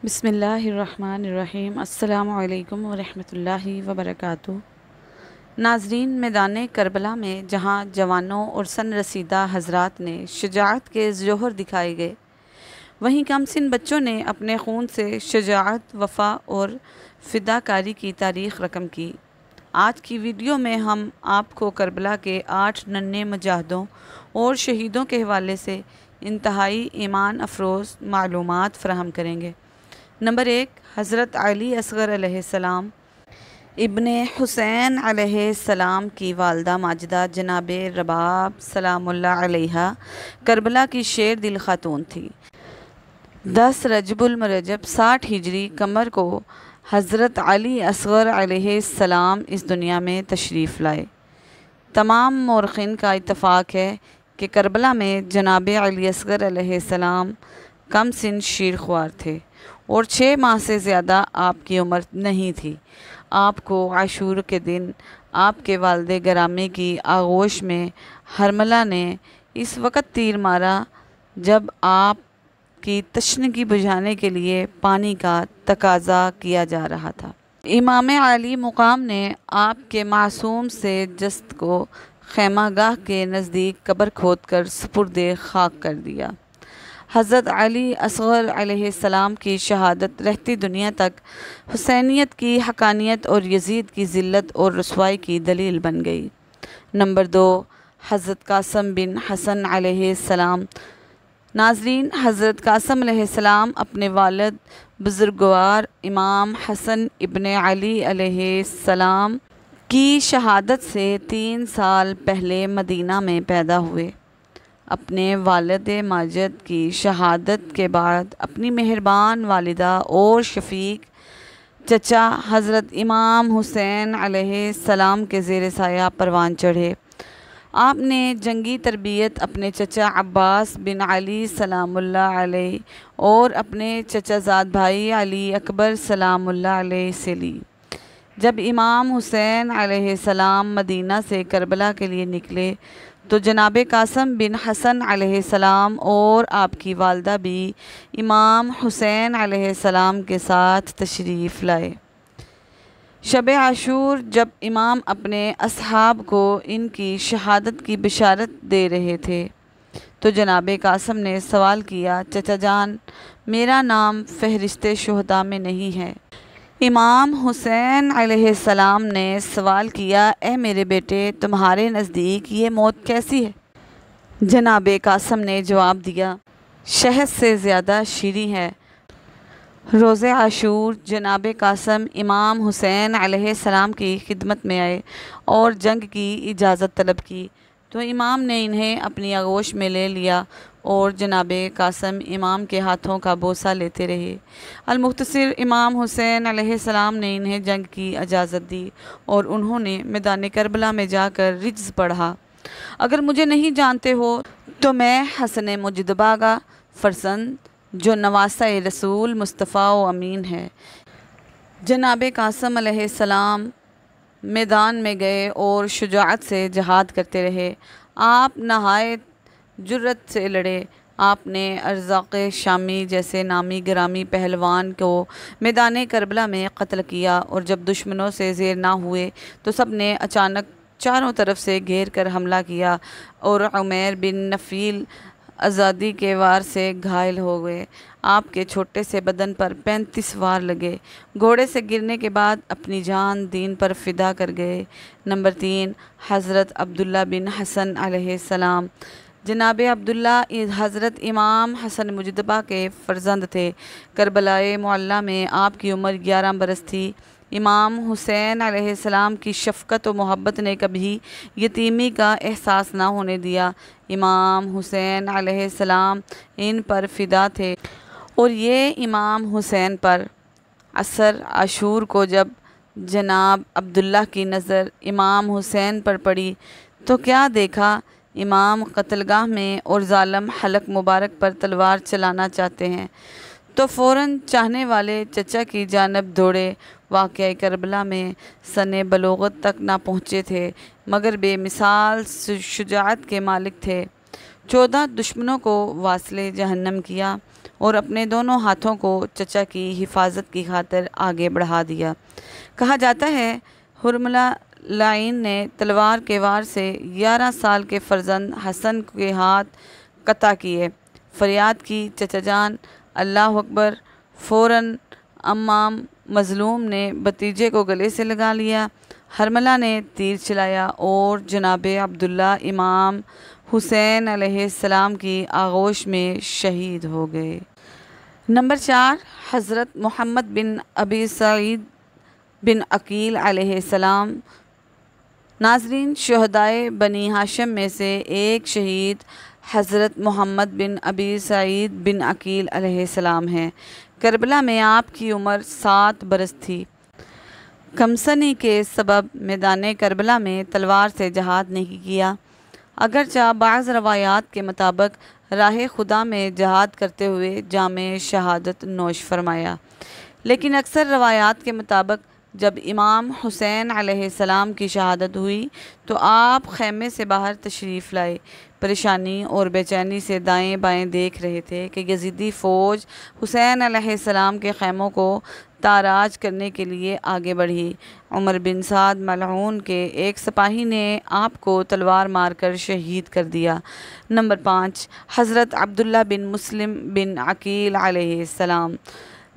بسم اللہ الرحمن الرحیم۔ السلام علیکم ورحمۃ اللہ وبرکاتہ۔ ناظرین، میدان کربلا میں جہاں جوانوں اور سن رسیدہ حضرات نے شجاعت کے جوہر دکھائے گئے، وہیں کم سن بچوں نے اپنے خون سے شجاعت، وفا اور فداکاری کی تاریخ رقم کی۔ آج کی ویڈیو میں ہم آپ کو کربلا کے 8 ننھے مجاہدوں اور شہیدوں کے حوالے سے انتہائی ایمان افروز معلومات فراہم کریں گے۔ نمبر 1، حضرت علی اصغر علیہ السلام ابن حسین علیہ السلام کی والدہ ماجدہ جناب رباب سلام اللہ علیہا کربلا کی شیر دل خاتون تھی۔ 10 رجب المرجب 60 ہجری قمر کو حضرت علی اصغر علیہ السلام اس دنیا میں تشریف لائے۔ تمام مورخین کا اتفاق ہے کہ کربلا میں جناب علی اصغر علیہ السلام کم سن شیر خوار تھے اور 6 ماہ سے زیادہ آپ کی عمر نہیں تھی۔ آپ کو عاشور کے دن آپ کے والد گرامی کی آغوش میں حرملہ نے اس وقت تیر مارا جب آپ کی تشنگی بجھانے کے لیے پانی کا تقاضا کیا جا رہا تھا۔ امام عالی مقام نے آپ کے معصوم سے جسد کو خیمہ گاہ کے نزدیک قبر کھود کر سپرد خاک کر دیا۔ حضرت علی اصغر علیہ السلام کی شہادت رہتی دنیا تک حسینیت کی حقانیت اور یزید کی ذلت اور رسوائی کی دلیل بن گئی۔ نمبر 2، حضرت قاسم بن حسن علیہ السلام۔ ناظرین، حضرت قاسم علیہ السلام اپنے والد بزرگوار امام حسن ابن علی علیہ السلام کی شہادت سے 3 سال پہلے مدینہ میں پیدا ہوئے۔ اپنے والد ماجد کی شہادت کے بعد اپنی مہربان والدہ اور شفیق چچا حضرت امام حسین علیہ السلام کے زیر سایہ پروان چڑھے۔ آپ نے جنگی تربیت اپنے چچا عباس بن علی سلام اللہ علیہ اور اپنے چچا زاد بھائی علی اکبر سلام اللہ علیہ سے لی۔ جب امام حسین علیہ السلام مدینہ سے کربلا کے لیے نکلے تو جناب قاسم بن حسن علیہ السلام اور آپ کی والدہ بھی امام حسین علیہ السلام کے ساتھ تشریف لائے۔ شب عاشور جب امام اپنے اصحاب کو ان کی شہادت کی بشارت دے رہے تھے تو جناب قاسم نے سوال کیا، چچا جان، میرا نام فہرست شہداء میں نہیں ہے۔ امام حسین علیہ السلام نے سوال کیا، اے میرے بیٹے، تمہارے نزدیک یہ موت کیسی ہے؟ جناب قاسم نے جواب دیا، شہد سے زیادہ شیریں ہے۔ روز عاشور جناب قاسم امام حسین علیہ السلام کی خدمت میں آئے اور جنگ کی اجازت طلب کی تو امام نے انہیں اپنی آغوش میں لے لیا اور جناب قاسم امام کے ہاتھوں کا بوسہ لیتے رہے۔ المختصر، امام حسین علیہ السلام نے انہیں جنگ کی اجازت دی اور انہوں نے میدان کربلا میں جا کر رجز پڑھا، اگر مجھے نہیں جانتے ہو تو میں حسن مجتبیٰ کا فرزند جو نواسہ رسول مصطفیٰ و امین ہے۔ جناب قاسم علیہ السلام میدان میں گئے اور شجاعت سے جہاد کرتے رہے۔ آپ نہایت جرأت سے لڑے۔ آپ نے ارزاق شامی جیسے نامی گرامی پہلوان کو میدان کربلا میں قتل کیا اور جب دشمنوں سے زیر نہ ہوئے تو سب نے اچانک چاروں طرف سے گھیر کر حملہ کیا اور عمیر بن نفیل آزادی کے وار سے گھائل ہو گئے۔ آپ کے چھوٹے سے بدن پر 35 وار لگے۔ گھوڑے سے گرنے کے بعد اپنی جان دین پر فدا کر گئے۔ نمبر 3، حضرت عبداللہ بن حسن علیہ السلام۔ جناب عبداللہ حضرت امام حسن مجتبیٰ کے فرزند تھے۔ کربلائے معلیٰ میں آپ کی عمر 11 برس تھی۔ امام حسین علیہ السلام کی شفقت و محبت نے کبھی یتیمی کا احساس نہ ہونے دیا۔ امام حسین علیہ السلام ان پر فدا تھے اور یہ امام حسین پر عصر عاشور کو جب جناب عبداللہ کی نظر امام حسین پر پڑی تو کیا دیکھا، امام قتل گاہ میں اور ظالم حلق مبارک پر تلوار چلانا چاہتے ہیں تو فوراً چاہنے والے چچا کی جانب دوڑے۔ واقعہ کربلا میں سن بلوغت تک نہ پہنچے تھے مگر بے مثال شجاعت کے مالک تھے۔ 14 دشمنوں کو واصل جہنم کیا اور اپنے دونوں ہاتھوں کو چچا کی حفاظت کی خاطر آگے بڑھا دیا۔ کہا جاتا ہے حرملہ لعین نے تلوار کے وار سے 11 سال کے فرزند حسن کے ہاتھ قطع کیے۔ فریاد کی چچا جان، اللہ اکبر! فوراً امام مظلوم نے بھتیجے کو گلے سے لگا لیا۔ حرملہ نے تیر چلایا اور جناب عبداللہ امام حسین علیہ السلام کی آغوش میں شہید ہو گئے۔ نمبر 4، حضرت محمد بن ابی سعید بن عقیل علیہ السلام۔ ناظرین، شہدائے بنی ہاشم میں سے ایک شہید حضرت محمد بن ابی سعید بن عقیل علیہ السلام ہیں۔ کربلا میں آپ کی عمر 7 برس تھی۔ کمسنی کے سبب میدان کربلا میں تلوار سے جہاد نہیں کیا، اگرچہ بعض روایات کے مطابق راہ خدا میں جہاد کرتے ہوئے جام شہادت نوش فرمایا، لیکن اکثر روایات کے مطابق جب امام حسین علیہ السلام کی شہادت ہوئی تو آپ خیمے سے باہر تشریف لائے، پریشانی اور بے چینی سے دائیں بائیں دیکھ رہے تھے کہ یزیدی فوج حسین علیہ السلام کے خیموں کو تاراج کرنے کے لیے آگے بڑھی۔ عمر بن سعد ملعون کے ایک سپاہی نے آپ کو تلوار مار کر شہید کر دیا۔ نمبر 5، حضرت عبداللہ بن مسلم بن عقیل علیہ السلام۔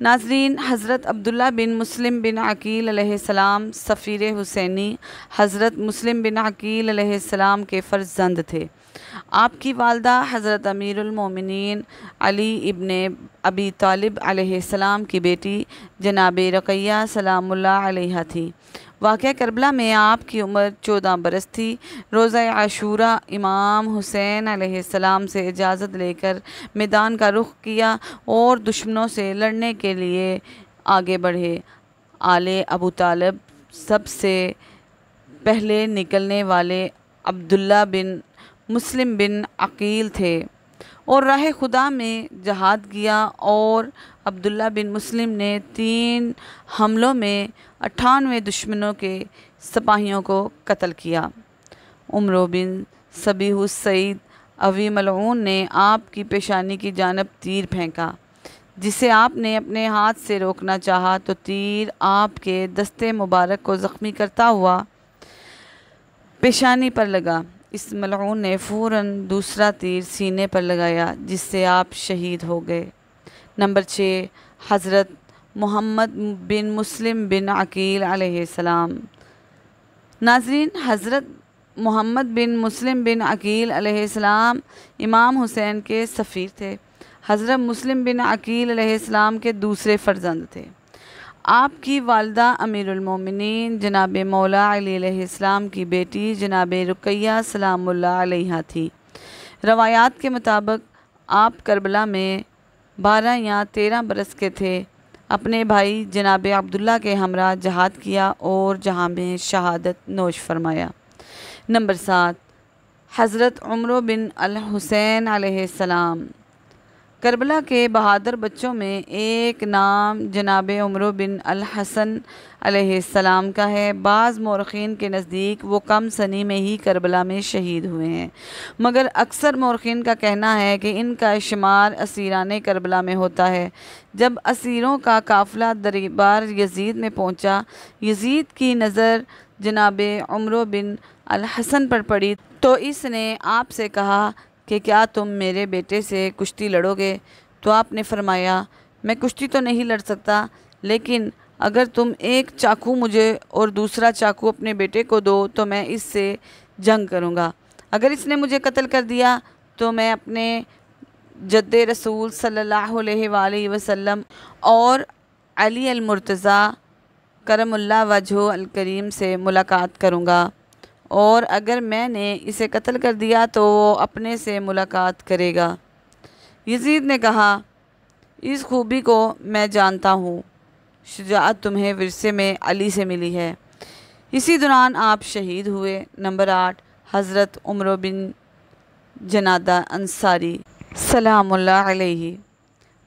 ناظرین، حضرت عبداللہ بن مسلم بن عقیل علیہ السلام سفیر حسینی حضرت مسلم بن عقیل علیہ السلام کے فرزند تھے۔ آپ کی والدہ حضرت امیر المومنین علی ابن ابی طالب علیہ السلام کی بیٹی جناب رقیہ سلام اللہ علیہا تھی۔ واقعہ کربلا میں آپ کی عمر 14 برس تھی۔ روزہ عاشوراء امام حسین علیہ السلام سے اجازت لے کر میدان کا رخ کیا اور دشمنوں سے لڑنے کے لیے آگے بڑھے۔ آل ابو طالب سب سے پہلے نکلنے والے عبداللہ بن مسلم بن عقیل تھے اور راہ خدا میں جہاد کیا، اور عبداللہ بن مسلم نے 3 حملوں میں 98 دشمنوں کے سپاہیوں کو قتل کیا۔ عمرو بن صبیح السعید ابی ملعون نے آپ کی پیشانی کی جانب تیر پھینکا، جسے آپ نے اپنے ہاتھ سے روکنا چاہا تو تیر آپ کے دستے مبارک کو زخمی کرتا ہوا پیشانی پر لگا۔ اس ملعون نے فوراً دوسرا تیر سینے پر لگایا، جس سے آپ شہید ہو گئے۔ نمبر 6، حضرت محمد بن مسلم بن عقیل علیہ السلام۔ ناظرین، حضرت محمد بن مسلم بن عقیل علیہ السلام امام حسین کے سفیر تھے۔ حضرت مسلم بن عقیل علیہ السلام کے دوسرے فرزند تھے۔ آپ کی والدہ امیر المومنین جناب مولا علی علیہ السلام کی بیٹی جناب رقیہ سلام اللہ علیہا تھی۔ روایات کے مطابق آپ کربلا میں 12 یا 13 برس کے تھے۔ اپنے بھائی جناب عبداللہ کے ہمراہ جہاد کیا اور جہاں میں شہادت نوش فرمایا۔ نمبر 7، حضرت عمرو بن الحسین علیہ السلام۔ کربلا کے بہادر بچوں میں ایک نام جناب عمرو بن الحسن علیہ السلام کا ہے۔ بعض مورخین کے نزدیک وہ کم سنی میں ہی کربلا میں شہید ہوئے ہیں، مگر اکثر مورخین کا کہنا ہے کہ ان کا شمار اسیران کربلا میں ہوتا ہے۔ جب اسیروں کا قافلہ دربار یزید میں پہنچا، یزید کی نظر جناب عمرو بن الحسن پر پڑی تو اس نے آپ سے کہا کہ کیا تم میرے بیٹے سے کشتی لڑو گے؟ تو آپ نے فرمایا، میں کشتی تو نہیں لڑ سکتا، لیکن اگر تم ایک چاقو مجھے اور دوسرا چاقو اپنے بیٹے کو دو تو میں اس سے جنگ کروں گا۔ اگر اس نے مجھے قتل کر دیا تو میں اپنے جد رسول صلی اللہ علیہ وآلہ وسلم اور علی المرتضیٰ کرم اللہ وجہہ الکریم سے ملاقات کروں گا، اور اگر میں نے اسے قتل کر دیا تو وہ اپنے سے ملاقات کرے گا۔ یزید نے کہا، اس خوبی کو میں جانتا ہوں، شجاعت تمہیں ورثے میں علی سے ملی ہے۔ اسی دوران آپ شہید ہوئے۔ نمبر 8، حضرت عمرو بن جنادہ انصاری سلام اللہ علیہ۔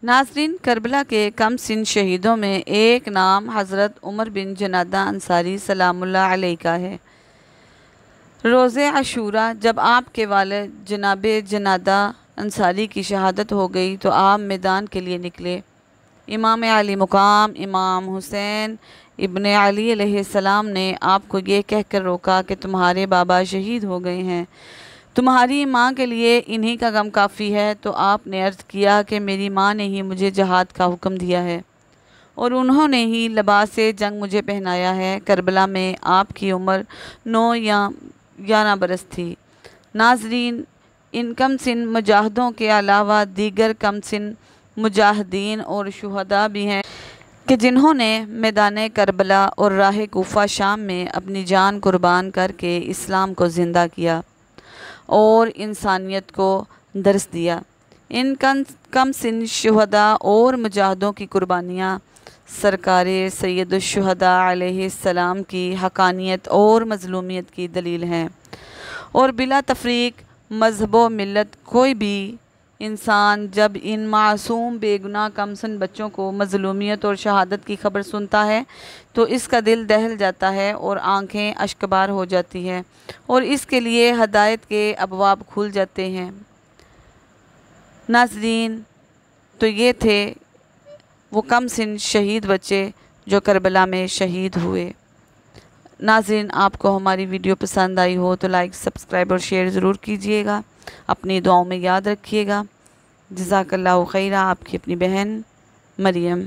ناظرین، کربلا کے کم سن شہیدوں میں ایک نام حضرت عمر بن جنادہ انصاری سلام اللہ علیہ کا ہے۔ روزہ عاشوراء جب آپ کے والد جناب جنادہ انصاری کی شہادت ہو گئی تو آپ میدان کے لیے نکلے۔ امام علی مقام امام حسین ابن علی علیہ السلام نے آپ کو یہ کہہ کر روکا کہ تمہارے بابا شہید ہو گئے ہیں، تمہاری ماں کے لیے انہی کا غم کافی ہے۔ تو آپ نے عرض کیا کہ میری ماں نے ہی مجھے جہاد کا حکم دیا ہے اور انہوں نے ہی لباس جنگ مجھے پہنایا ہے۔ کربلا میں آپ کی عمر 9 یا 11 برس تھی۔ ناظرین، ان کم سن مجاہدوں کے علاوہ دیگر کم سن مجاہدین اور شہداء بھی ہیں کہ جنہوں نے میدان کربلا اور راہ کوفہ شام میں اپنی جان قربان کر کے اسلام کو زندہ کیا اور انسانیت کو درس دیا۔ ان کم سن شہداء اور مجاہدوں کی قربانیاں سرکار سید الشہداء علیہ السلام کی حقانیت اور مظلومیت کی دلیل ہیں، اور بلا تفریق مذہب و ملت کوئی بھی انسان جب ان معصوم بے گناہ کم سن بچوں کو مظلومیت اور شہادت کی خبر سنتا ہے تو اس کا دل دہل جاتا ہے اور آنکھیں اشکبار ہو جاتی ہیں اور اس کے لیے ہدایت کے ابواب کھل جاتے ہیں۔ ناظرین، تو یہ تھے وہ کم سن شہید بچے جو کربلا میں شہید ہوئے۔ ناظرین، آپ کو ہماری ویڈیو پسند آئی ہو تو لائک، سبسکرائب اور شیئر ضرور کیجئے گا، اپنی دعاؤں میں یاد رکھیے گا۔ جزاک اللہ خیرہ، آپ کی اپنی بہن مریم۔